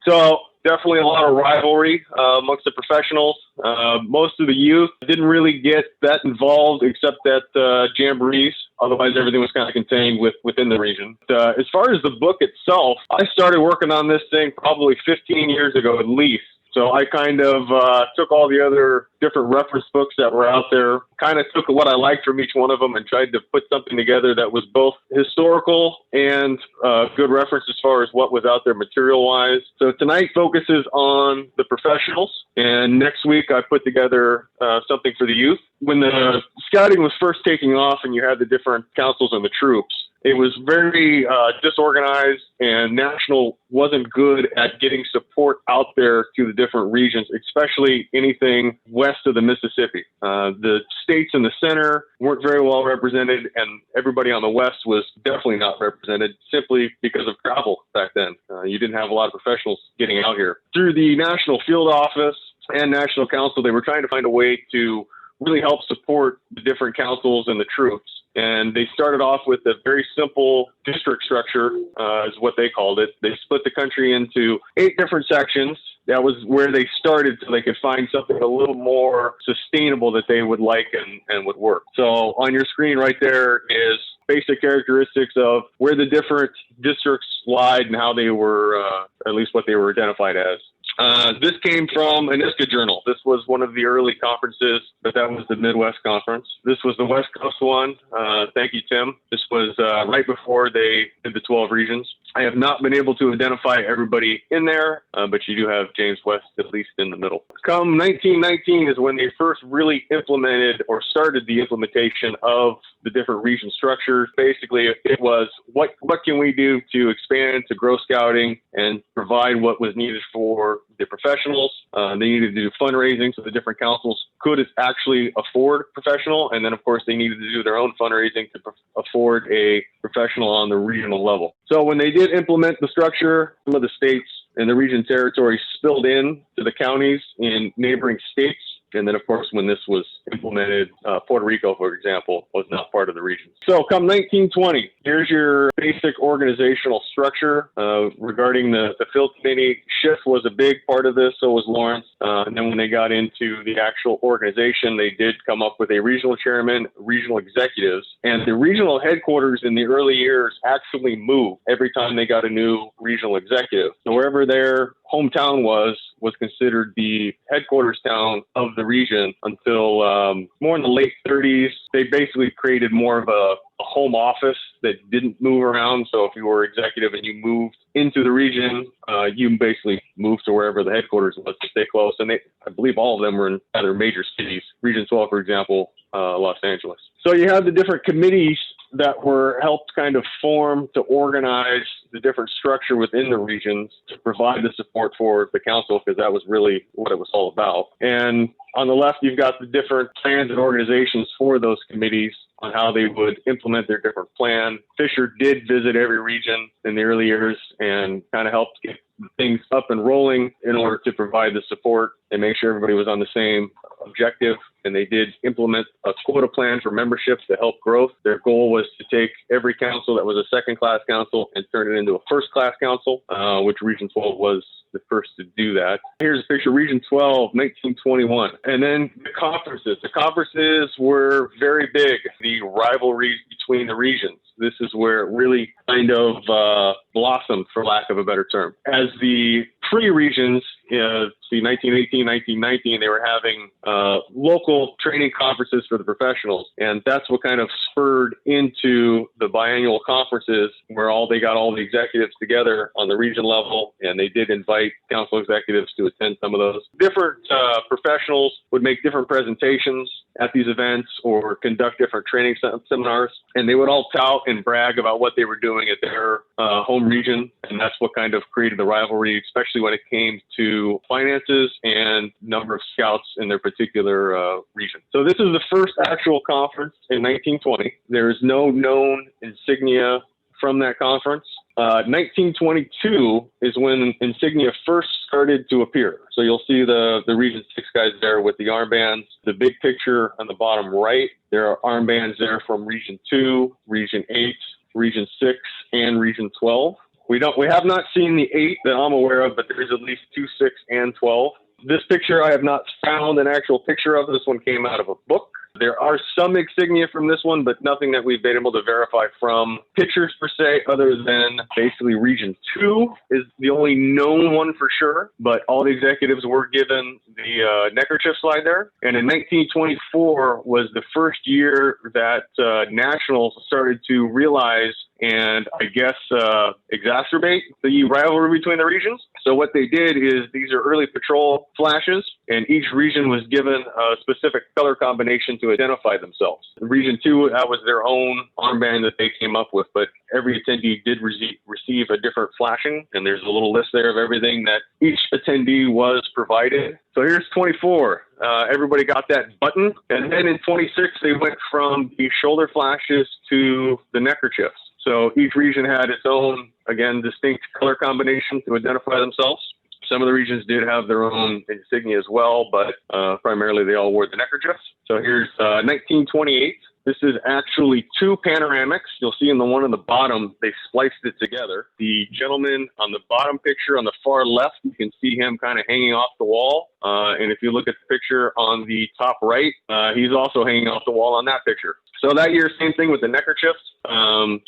So definitely a lot of rivalry amongst the professionals. Most of the youth didn't really get that involved except at jamborees. Otherwise, everything was kind of contained within the region. As far as the book itself, I started working on this thing probably 15 years ago at least. So I kind of took all the other different reference books that were out there, kind of took what I liked from each one of them and tried to put something together that was both historical and good reference as far as what was out there material-wise. So tonight focuses on the professionals, and next week I put together something for the youth. When the scouting was first taking off and you had the different councils and the troops, it was very disorganized, and National wasn't good at getting support out there to the different regions, especially anything west of the Mississippi. The states in the center weren't very well represented, and everybody on the west was definitely not represented simply because of travel back then. You didn't have a lot of professionals getting out here. Through the National Field Office and National Council, they were trying to find a way to really help support the different councils and the troops. And they started off with a very simple district structure, is what they called it. They split the country into 8 different sections. That was where they started so they could find something a little more sustainable that they would like and would work. So on your screen right there is basic characteristics of where the different districts lied and how they were, at least what they were identified as. This came from an ISCA journal. This was one of the early conferences, but that was the Midwest Conference. This was the West Coast one. Thank you, Tim. This was right before they did the 12 regions. I have not been able to identify everybody in there, but you do have James West at least in the middle. Come 1919 is when they first really implemented or started the implementation of the different region structures. Basically, it was what can we do to expand, to grow scouting, and provide what was needed for the professionals. They needed to do fundraising so the different councils could actually afford professional. And then, of course, they needed to do their own fundraising to afford a professional on the regional level. So when they did implement the structure, some of the states and the region territories spilled in to the counties in neighboring states. And then, of course, when this was implemented, Puerto Rico, for example, was not part of the region. So come 1920, here's your basic organizational structure regarding the field committee. Schiff was a big part of this, so was Lawrence. And then when they got into the actual organization, they did come up with a regional chairman, regional executives. And the regional headquarters in the early years actually moved every time they got a new regional executive. So wherever their hometown was considered the headquarters town of the region until more in the late 30s. They basically created more of a home office that didn't move around. So if you were executive and you moved into the region, you basically moved to wherever the headquarters was to stay close. And I believe all of them were in other major cities. Region 12, for example, Los Angeles. So you have the different committees that were helped kind of form to organize the different structure within the regions to provide the support for the council, because that was really what it was all about. And on the left, you've got the different plans and organizations for those committees on how they would implement their different plan. Fisher did visit every region in the early years and kind of helped get things up and rolling in order to provide the support and make sure everybody was on the same objective. And they did implement a quota plan for membership to help growth. Their goal was to take every council that was a second-class council and turn it into a first-class council, which Region 12 was the first to do that. Here's a picture, Region 12, 1921. And then the conferences. The conferences were very big, the rivalry between the regions. This is where it really kind of blossomed, for lack of a better term. As the pre-regions, see 1918, 1919, they were having local training conferences for the professionals. And that's what kind of spurred into the biannual conferences where they got all the executives together on the region level. And they did invite council executives to attend some of those. Different professionals would make different presentations at these events or conduct different training seminars. And they would all tout and brag about what they were doing at their home region. And that's what kind of created the rivalry, especially when it came to finances and number of scouts in their particular region. So this is the first actual conference in 1920. There is no known insignia from that conference. 1922 is when insignia first started to appear. So you'll see the Region 6 guys there with the armbands. The big picture on the bottom right, there are armbands there from Region 2, Region 8, Region 6, and Region 12. We have not seen the 8 that I'm aware of, but there is at least 2, 6, and 12. This picture I have not found an actual picture of. This one came out of a book. There are some insignia from this one, but nothing that we've been able to verify from pictures per se, other than basically Region 2 is the only known one for sure. But all the executives were given the neckerchief slide there. And in 1924 was the first year that nationals started to realize and I guess exacerbate the rivalry between the regions. So what they did is these are early patrol flashes, and each region was given a specific color combination to identify themselves. Region 2, that was their own armband that they came up with, but every attendee did receive a different flashing, and there's a little list there of everything that each attendee was provided. So here's 24. Everybody got that button, and then in 26, they went from the shoulder flashes to the neckerchiefs. So each region had its own, again, distinct color combination to identify themselves. Some of the regions did have their own insignia as well, but primarily they all wore the neckerchiefs. So here's 1928. This is actually 2 panoramics. You'll see in the one on the bottom, they spliced it together. The gentleman on the bottom picture on the far left, you can see him kind of hanging off the wall. And if you look at the picture on the top right, he's also hanging off the wall on that picture. So that year, same thing with the neckerchiefs,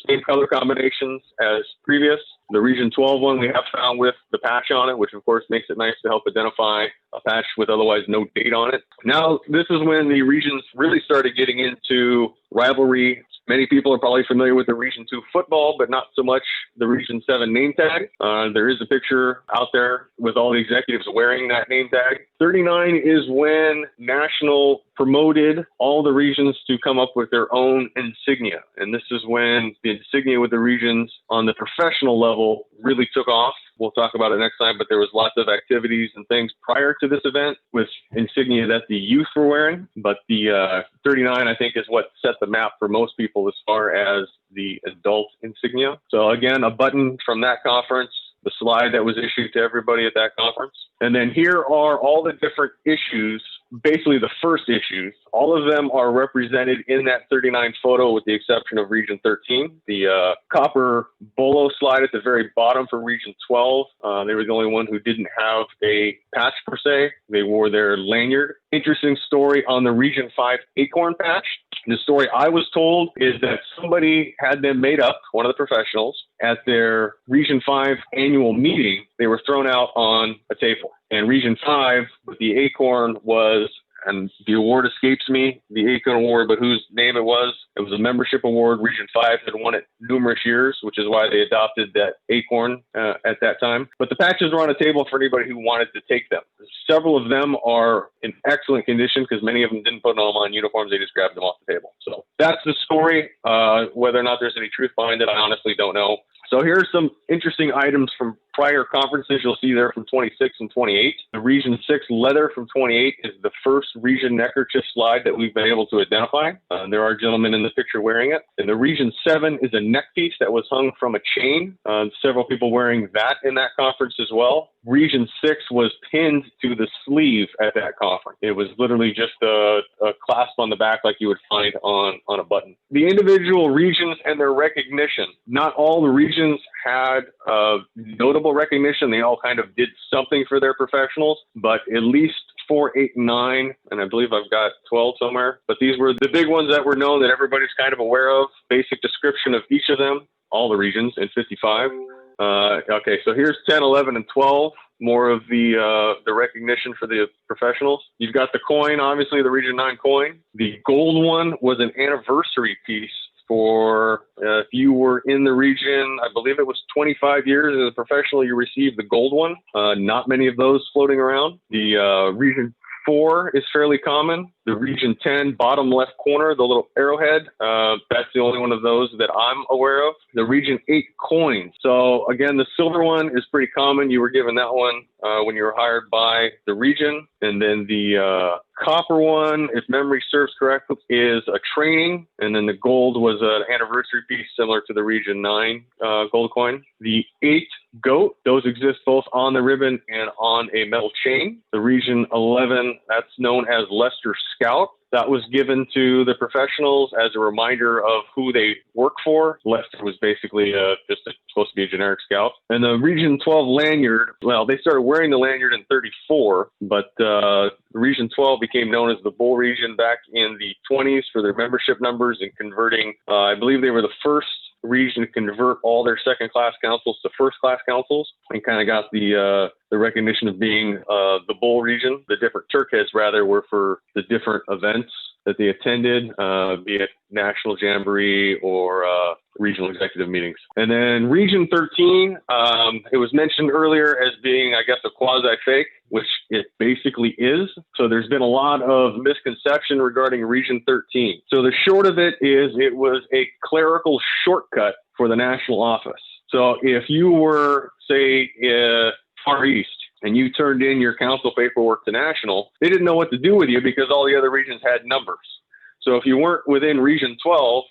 same color combinations as previous. The Region 12 one we have found with the patch on it, which of course makes it nice to help identify a patch with otherwise no date on it. Now, this is when the regions really started getting into rivalry. Many people are probably familiar with the Region 2 football, but not so much the Region 7 name tag. There is a picture out there with all the executives wearing that name tag. 39 is when National promoted all the regions to come up with their own insignia. And this is when the insignia with the regions on the professional level really took off. We'll talk about it next time, but there was lots of activities and things prior to this event with insignia that the youth were wearing. But the 39, I think, is what set the map for most people as far as the adult insignia. So again, a button from that conference, the slide that was issued to everybody at that conference. And then here are all the different issues, basically the first issues. All of them are represented in that 39 photo with the exception of Region 13. The copper bolo slide at the very bottom for Region 12. They were the only one who didn't have a patch per se. They wore their lanyard. Interesting story on the Region 5 acorn patch. The story I was told is that somebody had them made up, one of the professionals, at their Region 5 annual meeting. They were thrown out on a table. And Region 5, with the acorn was, and the award escapes me, the Acorn Award, but whose name it was a membership award. Region 5 had won it numerous years, which is why they adopted that acorn at that time. But the patches were on a table for anybody who wanted to take them. Several of them are in excellent condition because many of them didn't put them on uniforms. They just grabbed them off the table. So that's the story. Whether or not there's any truth behind it, I honestly don't know. So here are some interesting items from prior conferences. You'll see there from 26 and 28. The Region 6 leather from 28 is the first region neckerchief slide that we've been able to identify. There are gentlemen in the picture wearing it. And the Region 7 is a neck piece that was hung from a chain. Several people wearing that in that conference as well. Region 6 was pinned to the sleeve at that conference. It was literally just a clasp on the back like you would find on a button. The individual regions and their recognition. Not all the regions had notable recognition. They all kind of did something for their professionals, but at least 4, 8, and 9, and I believe I've got 12 somewhere. But these were the big ones that were known that everybody's kind of aware of. Basic description of each of them, all the regions in 55. Okay, so here's 10, 11, and 12. More of the recognition for the professionals. You've got the coin, obviously the Region 9 coin. The gold one was an anniversary piece for if you were in the region, I believe it was 25 years as a professional, you received the gold one. Not many of those floating around. The Region 4 is fairly common. The Region 10 bottom left corner, the little arrowhead, that's the only one of those that I'm aware of. The Region 8 coins. So again, the silver one is pretty common. You were given that one when you were hired by the region. And then the copper one, if memory serves correct, is a training. And then the gold was an anniversary piece similar to the Region 9 gold coin. The 8 goat, those exist both on the ribbon and on a metal chain. The Region 11, that's known as Leicester Scout. that was given to the professionals as a reminder of who they work for. Lester was basically supposed to be a generic scout. And the Region 12 lanyard, well, they started wearing the lanyard in 34, but Region 12 became known as the Bull Region back in the 20s for their membership numbers and converting, I believe they were the first region to convert all their second-class councils to first-class councils, and kind of got the recognition of being the Bull Region. The different Turk heads, rather, were for the different events that they attended, be it National Jamboree or regional executive meetings. And then Region 13, it was mentioned earlier as being, I guess, a quasi-fake, which it basically is. So there's been a lot of misconception regarding Region 13. So the short of it is it was a clerical shortcut for the national office. So if you were, say, Far East, and you turned in your council paperwork to national, they didn't know what to do with you because all the other regions had numbers. So if you weren't within Region 12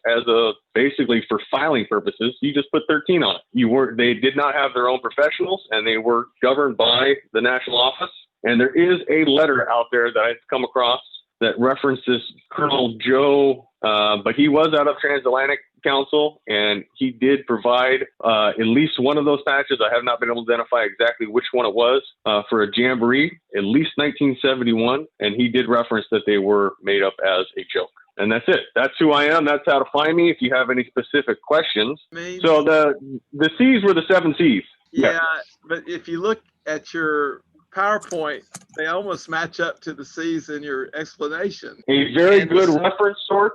basically for filing purposes, you just put 13 on it. They did not have their own professionals, and they were governed by the national office. And there is a letter out there that I've come across that references Colonel Joe, but he was out of Transatlantic Council, and he did provide at least one of those patches. I have not been able to identify exactly which one it was for a jamboree, at least 1971, and he did reference that they were made up as a joke. And that's it. That's who I am. That's how to find me if you have any specific questions. Maybe. So the C's were the 7 C's. Yeah, but if you look at your PowerPoint, they almost match up to the C's in your explanation. A very good reference source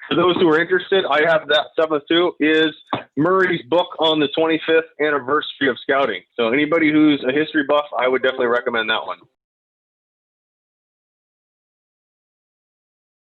for those who are interested, I have that 7th too, is Murray's book on the 25th anniversary of scouting. So anybody who's a history buff, I would definitely recommend that one.